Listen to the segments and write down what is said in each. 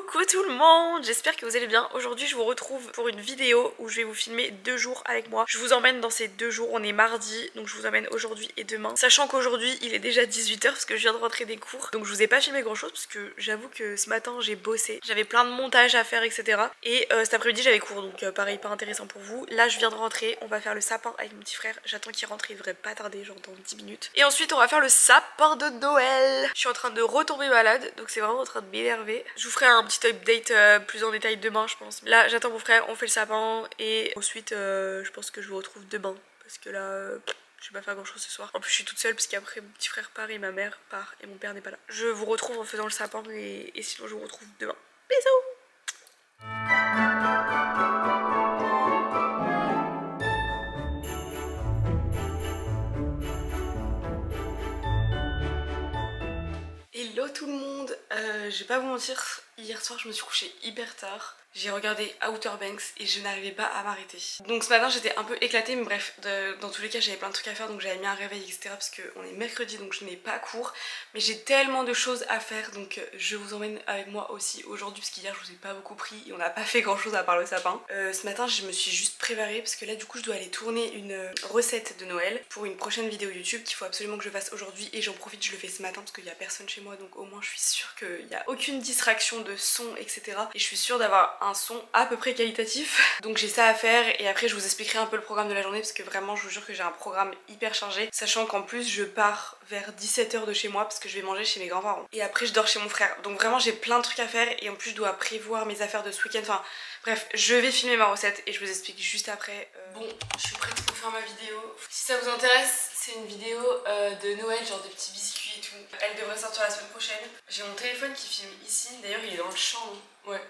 Coucou tout le monde, j'espère que vous allez bien. Aujourd'hui je vous retrouve pour une vidéo où je vais vous filmer 2 jours avec moi. Je vous emmène dans ces 2 jours, on est mardi, donc je vous emmène aujourd'hui et demain. Sachant qu'aujourd'hui il est déjà 18 h parce que je viens de rentrer des cours. Donc je vous ai pas filmé grand chose parce que j'avoue que ce matin j'ai bossé. J'avais plein de montages à faire etc. Et cet après-midi j'avais cours, donc pareil, pas intéressant pour vous. Là je viens de rentrer, on va faire le sapin avec mon petit frère. J'attends qu'il rentre, il devrait pas tarder, genre dans 10 minutes. Et ensuite on va faire le sapin de Noël. Je suis en train de retomber malade, donc c'est vraiment en train de m'énerver. Je vous ferai un petit update plus en détail demain je pense. Là j'attends mon frère, on fait le sapin et ensuite je pense que je vous retrouve demain. Parce que là je vais pas faire grand chose ce soir. En plus je suis toute seule parce qu'après mon petit frère part et ma mère part et mon père n'est pas là. Je vous retrouve en faisant le sapin et sinon je vous retrouve demain. Bisous. Hello tout le monde, je vais pas vous mentir, hier soir je me suis couchée hyper tard. J'ai regardé Outer Banks et je n'arrivais pas à m'arrêter. Donc ce matin j'étais un peu éclatée, mais bref, dans tous les cas j'avais plein de trucs à faire, donc j'avais mis un réveil etc. parce qu'on est mercredi donc je n'ai pas cours. Mais j'ai tellement de choses à faire, donc je vous emmène avec moi aussi aujourd'hui parce qu'hier je vous ai pas beaucoup pris et on n'a pas fait grand chose à part le sapin. Ce matin je me suis juste préparée parce que là du coup je dois aller tourner une recette de Noël pour une prochaine vidéo YouTube qu'il faut absolument que je fasse aujourd'hui, et j'en profite, je le fais ce matin parce qu'il n'y a personne chez moi, donc au moins je suis sûre qu'il n'y a aucune distraction de son etc. Et je suis sûre d'avoir un son à peu près qualitatif. Donc j'ai ça à faire et après je vous expliquerai un peu le programme de la journée parce que vraiment je vous jure que j'ai un programme hyper chargé, sachant qu'en plus je pars vers 17 h de chez moi parce que je vais manger chez mes grands-parents et après je dors chez mon frère. Donc vraiment j'ai plein de trucs à faire et en plus je dois prévoir mes affaires de ce week-end. Enfin bref, je vais filmer ma recette et je vous explique juste après. Bon, je suis prête pour faire ma vidéo. Si ça vous intéresse, c'est une vidéo de Noël, genre des petits biscuits et tout. Elle devrait sortir la semaine prochaine. J'ai mon téléphone qui filme ici, d'ailleurs il est dans le champ. Ouais.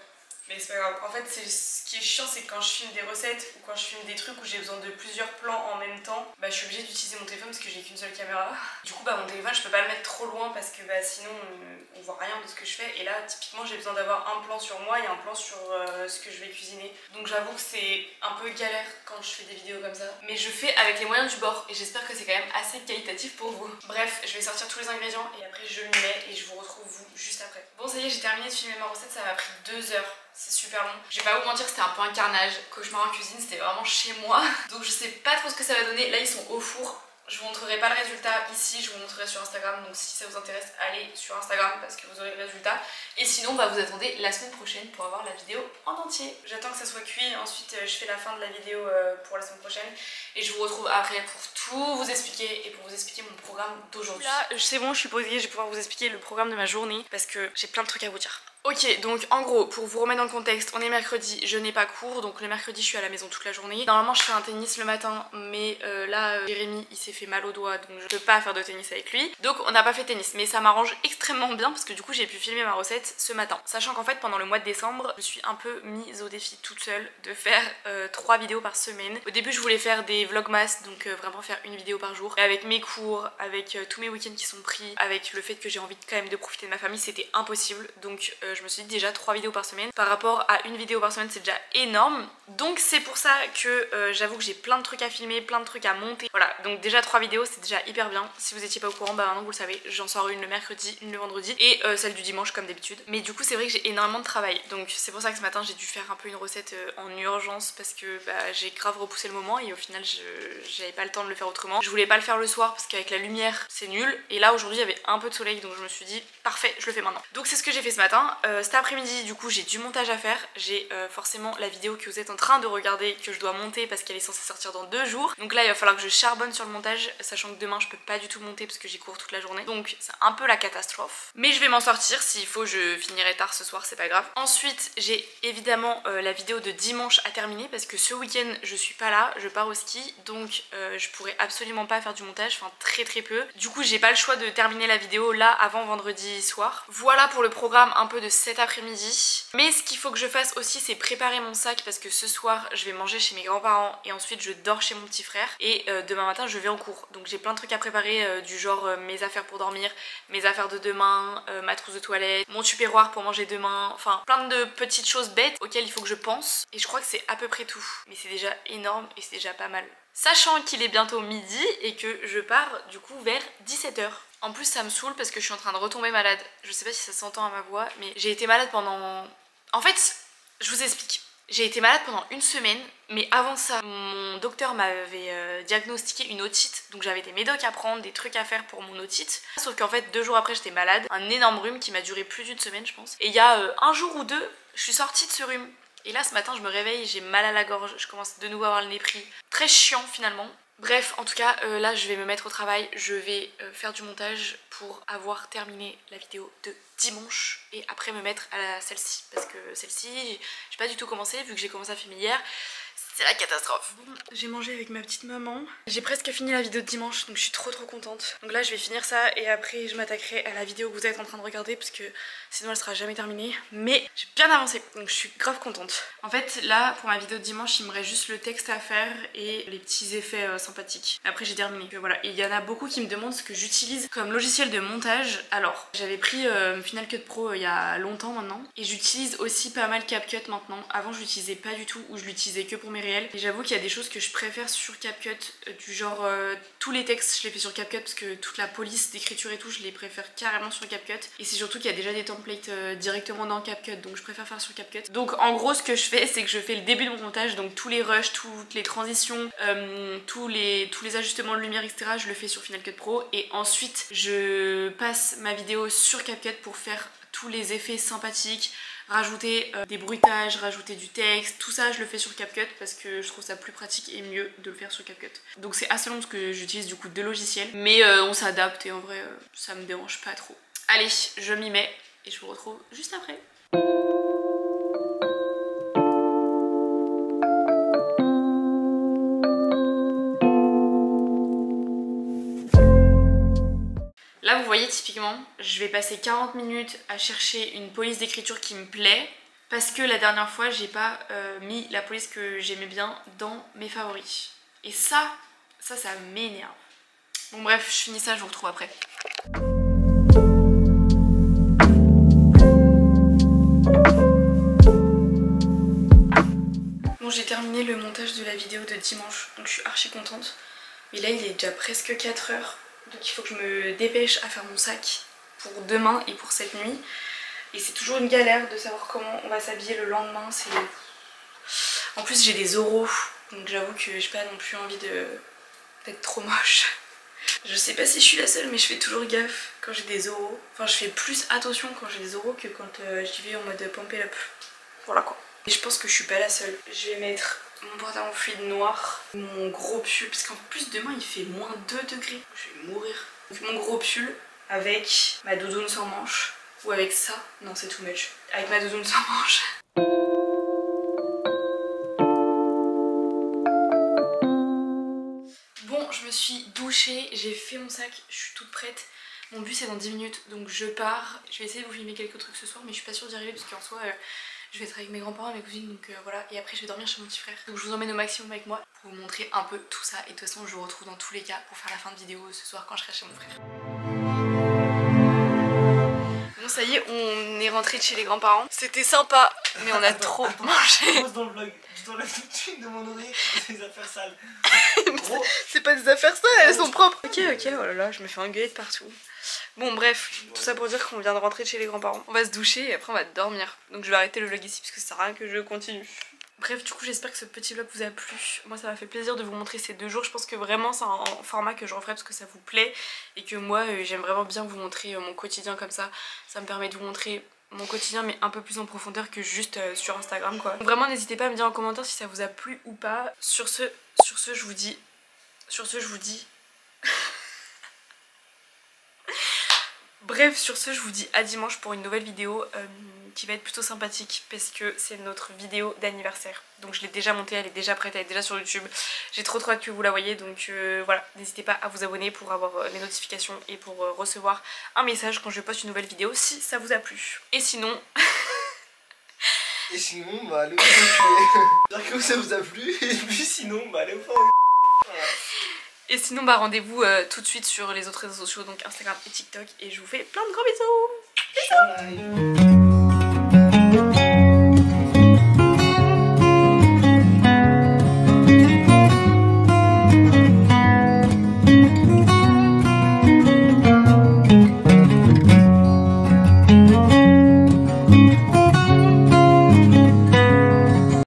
Mais c'est pas grave. En fait, ce qui est chiant, c'est que quand je filme des recettes ou quand je filme des trucs où j'ai besoin de plusieurs plans en même temps, bah je suis obligée d'utiliser mon téléphone parce que j'ai qu'une seule caméra. Du coup, bah mon téléphone, je peux pas le mettre trop loin parce que bah sinon on voit rien de ce que je fais. Et là, typiquement, j'ai besoin d'avoir un plan sur moi et un plan sur ce que je vais cuisiner. Donc j'avoue que c'est un peu galère quand je fais des vidéos comme ça. Mais je fais avec les moyens du bord et j'espère que c'est quand même assez qualitatif pour vous. Bref, je vais sortir tous les ingrédients et après je m'y mets et je vous retrouve vous juste après. Bon, ça y est, j'ai terminé de filmer ma recette, ça m'a pris 2 heures. C'est super long. Je vais pas vous mentir, c'était un peu un carnage. Cauchemar en cuisine, c'était vraiment chez moi. Donc je sais pas trop ce que ça va donner. Là ils sont au four. Je vous montrerai pas le résultat ici, je vous montrerai sur Instagram. Donc si ça vous intéresse, allez sur Instagram parce que vous aurez le résultat. Et sinon, bah, vous attendez la semaine prochaine pour avoir la vidéo en entier. J'attends que ça soit cuit. Ensuite, je fais la fin de la vidéo pour la semaine prochaine. Et je vous retrouve après pour tout vous expliquer et pour vous expliquer mon programme d'aujourd'hui. Là, c'est bon, je suis posée. Je vais pouvoir vous expliquer le programme de ma journée parce que j'ai plein de trucs à vous dire. Ok, donc en gros, pour vous remettre dans le contexte, on est mercredi, je n'ai pas cours, donc le mercredi je suis à la maison toute la journée. Normalement je fais un tennis le matin, mais là Jérémy il s'est fait mal au doigt, donc je peux pas faire de tennis avec lui. Donc on n'a pas fait tennis, mais ça m'arrange extrêmement bien parce que du coup j'ai pu filmer ma recette ce matin. Sachant qu'en fait pendant le mois de décembre, je suis un peu mise au défi toute seule de faire 3 vidéos par semaine. Au début je voulais faire des vlogmas, donc vraiment faire une vidéo par jour. Mais avec mes cours, avec tous mes week-ends qui sont pris, avec le fait que j'ai envie quand même de profiter de ma famille, c'était impossible. Donc je me suis dit déjà 3 vidéos par semaine par rapport à une vidéo par semaine, c'est déjà énorme. Donc c'est pour ça que j'avoue que j'ai plein de trucs à filmer, plein de trucs à monter. Voilà, donc déjà 3 vidéos c'est déjà hyper bien. Si vous étiez pas au courant, bah maintenant vous le savez, j'en sors une le mercredi, une le vendredi et celle du dimanche comme d'habitude. Mais du coup c'est vrai que j'ai énormément de travail, donc c'est pour ça que ce matin j'ai dû faire un peu une recette en urgence parce que bah, j'ai grave repoussé le moment et au final j'avais pas le temps de le faire autrement. Je voulais pas le faire le soir parce qu'avec la lumière c'est nul, et là aujourd'hui il y avait un peu de soleil, donc je me suis dit parfait, je le fais maintenant. Donc c'est ce que j'ai fait ce matin. Cet après-midi du coup j'ai du montage à faire. J'ai forcément la vidéo que vous êtes en train de regarder que je dois monter parce qu'elle est censée sortir dans 2 jours. Donc là il va falloir que je charbonne sur le montage, sachant que demain je peux pas du tout monter parce que j'y cours toute la journée. Donc c'est un peu la catastrophe. Mais je vais m'en sortir, s'il faut je finirai tard ce soir, c'est pas grave. Ensuite j'ai évidemment la vidéo de dimanche à terminer parce que ce week-end je suis pas là, je pars au ski. Donc je pourrais absolument pas faire du montage, enfin très peu. Du coup j'ai pas le choix de terminer la vidéo là avant vendredi soir. Voilà pour le programme un peu de cet après-midi. Mais ce qu'il faut que je fasse aussi c'est préparer mon sac parce que ce soir je vais manger chez mes grands-parents et ensuite je dors chez mon petit frère et demain matin je vais en cours. Donc j'ai plein de trucs à préparer du genre mes affaires pour dormir, mes affaires de demain, ma trousse de toilette, mon tupperware pour manger demain, enfin plein de petites choses bêtes auxquelles il faut que je pense, et je crois que c'est à peu près tout. Mais c'est déjà énorme et c'est déjà pas mal. Sachant qu'il est bientôt midi et que je pars du coup vers 17 h. En plus ça me saoule parce que je suis en train de retomber malade. Je sais pas si ça s'entend à ma voix, mais j'ai été malade pendant... En fait, je vous explique. J'ai été malade pendant une semaine, mais avant ça, mon docteur m'avait diagnostiqué une otite. Donc j'avais des médocs à prendre, des trucs à faire pour mon otite. Sauf qu'en fait, 2 jours après, j'étais malade. Un énorme rhume qui m'a duré plus d'une semaine, je pense. Et il y a un jour ou deux, je suis sortie de ce rhume. Et là, ce matin, je me réveille, j'ai mal à la gorge. Je commence de nouveau à avoir le nez pris. Très chiant, finalement. Bref, en tout cas, là je vais me mettre au travail, je vais faire du montage pour avoir terminé la vidéo de dimanche et après me mettre à celle-ci. Parce que celle-ci, j'ai pas du tout commencé vu que j'ai commencé à filmer hier. C'est la catastrophe. Bon, j'ai mangé avec ma petite maman. J'ai presque fini la vidéo de dimanche, donc je suis trop contente. Donc là je vais finir ça et après je m'attaquerai à la vidéo que vous êtes en train de regarder parce que sinon elle sera jamais terminée. Mais j'ai bien avancé, donc je suis grave contente. En fait là pour ma vidéo de dimanche il me reste juste le texte à faire et les petits effets sympathiques. Après j'ai terminé. Donc, voilà. Et il y en a beaucoup qui me demandent ce que j'utilise comme logiciel de montage. Alors j'avais pris Final Cut Pro il y a longtemps maintenant et j'utilise aussi pas mal CapCut maintenant. Avant je l'utilisais pas du tout ou je l'utilisais que pour mes réels. Et j'avoue qu'il y a des choses que je préfère sur CapCut, du genre tous les textes je les fais sur CapCut parce que toute la police d'écriture et tout je les préfère carrément sur CapCut. Et c'est surtout qu'il y a déjà des templates directement dans CapCut, donc je préfère faire sur CapCut. Donc en gros ce que je fais c'est que je fais le début de mon montage, donc tous les rushs, toutes les transitions, tous les ajustements de lumière etc, je le fais sur Final Cut Pro et ensuite je passe ma vidéo sur CapCut pour faire tous les effets sympathiques, rajouter des bruitages, rajouter du texte, tout ça je le fais sur CapCut parce que je trouve ça plus pratique et mieux de le faire sur CapCut. Donc c'est assez long parce que j'utilise du coup 2 logiciels, mais on s'adapte et en vrai ça me dérange pas trop. Allez, je m'y mets et je vous retrouve juste après. Là vous voyez typiquement, je vais passer 40 minutes à chercher une police d'écriture qui me plaît parce que la dernière fois j'ai pas mis la police que j'aimais bien dans mes favoris. Et ça m'énerve. Bon bref, je finis ça, je vous retrouve après. Bon j'ai terminé le montage de la vidéo de dimanche, donc je suis archi contente. Mais là il est déjà presque 4 heures. Donc il faut que je me dépêche à faire mon sac pour demain et pour cette nuit. Et c'est toujours une galère de savoir comment on va s'habiller le lendemain. En plus j'ai des oraux, donc j'avoue que j'ai pas non plus envie d'être trop moche. Je sais pas si je suis la seule mais je fais toujours gaffe quand j'ai des oraux. Enfin je fais plus attention quand j'ai des oraux que quand j'y vais en mode pump it up. Voilà quoi. Et je pense que je suis pas la seule. Je vais mettre mon pantalon fluide noir, mon gros pull, parce qu'en plus demain il fait moins 2 degrés, je vais mourir. Donc mon gros pull avec ma doudoune sans manches, ou avec ça, non c'est too much, avec ma doudoune sans manches. Bon, je me suis douchée, j'ai fait mon sac, je suis toute prête. Mon bus est dans 10 minutes, donc je pars. Je vais essayer de vous filmer quelques trucs ce soir, mais je suis pas sûre d'y arriver parce qu'en soi... je vais être avec mes grands-parents et mes cousines, donc voilà. Et après je vais dormir chez mon petit frère. Donc je vous emmène au maximum avec moi pour vous montrer un peu tout ça. Et de toute façon je vous retrouve dans tous les cas pour faire la fin de vidéo ce soir quand je serai chez mon frère. Bon ça y est, on est rentré de chez les grands-parents. C'était sympa, mais on a trop mangé. Dans le vlog, tu t'enlèves tout de suite de mon oreiller, c'est des affaires sales. C'est pas des affaires ça, elles sont propres. Ok, oh là là, je me fais engueuler de partout. Bon bref, tout ça pour dire qu'on vient de rentrer de chez les grands-parents. On va se doucher et après on va dormir. Donc je vais arrêter le vlog ici parce que ça sert à rien que je continue. Bref, du coup j'espère que ce petit vlog vous a plu. Moi ça m'a fait plaisir de vous montrer ces 2 jours. Je pense que vraiment c'est un format que je referai parce que ça vous plaît. Et que moi j'aime vraiment bien vous montrer mon quotidien comme ça. Ça me permet de vous montrer mon quotidien mais un peu plus en profondeur que juste sur Instagram quoi. Donc vraiment n'hésitez pas à me dire en commentaire si ça vous a plu ou pas. Sur ce je vous dis... Bref, sur ce, je vous dis à dimanche pour une nouvelle vidéo qui va être plutôt sympathique parce que c'est notre vidéo d'anniversaire. Donc je l'ai déjà montée, elle est déjà prête, elle est déjà sur YouTube. J'ai trop hâte que vous la voyez, donc voilà, n'hésitez pas à vous abonner pour avoir les notifications et pour recevoir un message quand je poste une nouvelle vidéo si ça vous a plu. Et sinon... bah allez au fond. J'espère que ça vous a plu et puis sinon bah allez au fond. Voilà. Et sinon bah rendez-vous tout de suite sur les autres réseaux sociaux, donc Instagram et TikTok, et je vous fais plein de gros bisous. Bisous.